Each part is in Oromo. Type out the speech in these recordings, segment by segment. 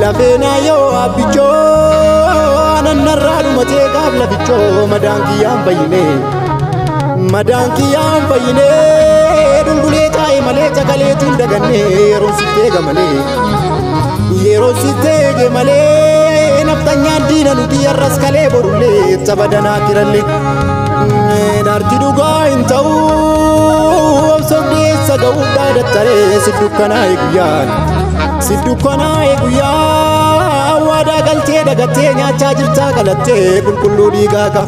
Lafena yo abicho ananaradu mate kabla bicho madanki am bayine dungule tay male takale tindagane yero sitte gemale naftanya dina nudi arras kale borule tabadana kiralle darti duga intau sobde sagau dadatare sidukana eguya wada galte daga tenya chajirta galate kulkullu digaga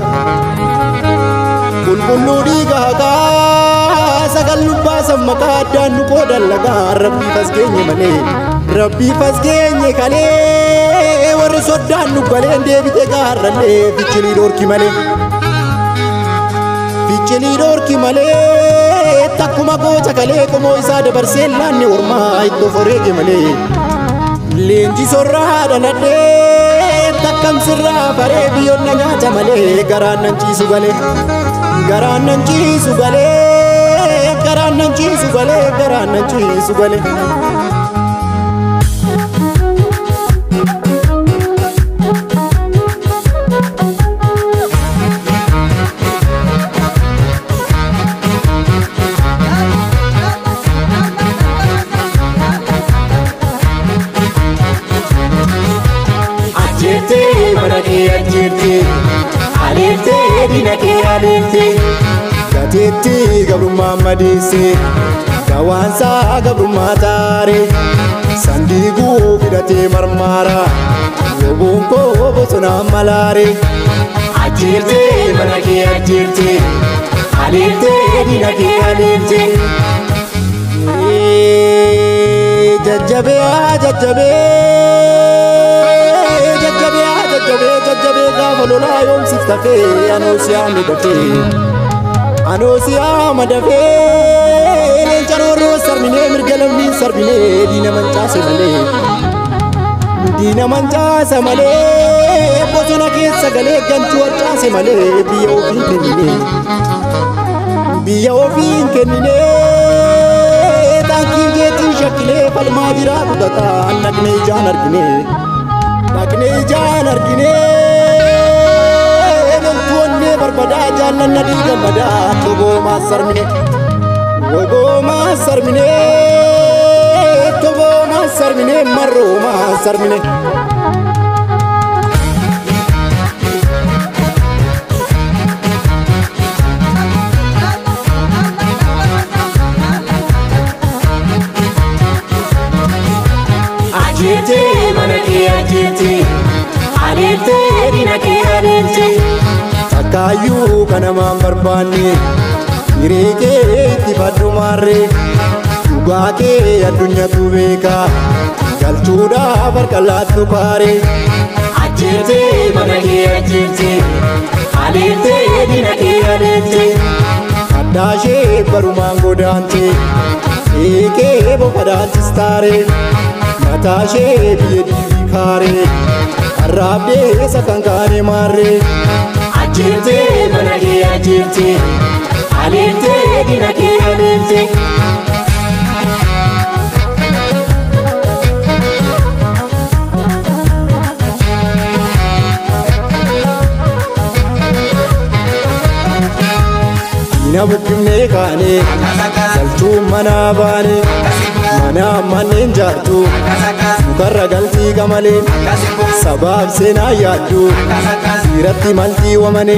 sagal lubasa makada nuko dalaga rabbi fasgenye kale war soddan nubale ndebite garale fichili dorki male takuma gocha kale komo isa de barcella ne urma iddo forege male lenji sorrada nade takam sirra bare biyon nyaata male garanan ci sugale Alete dinake alete gatete gabruma madise gawansa gabruma tare sandigu fidate marmara yobunko bosona malare ajirte manake ajirte alete dinake alete jajjabe gafalola yom siftafe anosia madafe lenjaroro sarmine mirgalamni sarbine dina manchase male bosona kessa gale gantu archase male biya ofin kenine tanki geti shakile palmajira kudata nakne jan argine barbada jalan nadi gamada togo masarmine marro masarmine ajete manake ajete alete dinake alete kayu kana mambarbani ireke itifadu mare ugake adunya tubeka galchuda barkalatu pare ajete manake ajete alete dinake alete adashe barumango dante eke bopadanti stare matashe biyedi kare arabde sakankane mare ajirte manake ajirte alete dinake alete ina bukne kane saltu manabane mana manen jartu mukarra galti gamale sabab sena yadu siratti malti wamane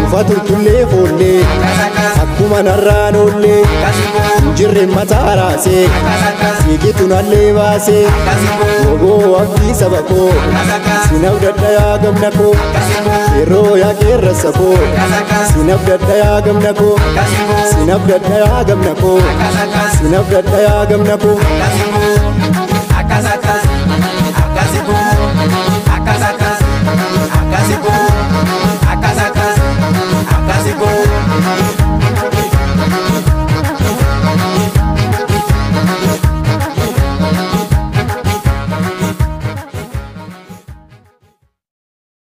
ufatul tulle folle akkuma narranolle jirre matarase sikitunalle base ogo abdi sabako sinabdadda ya gamnako ero ya kerasako sinabdadda ya gamnako sinabdadda ya gamnako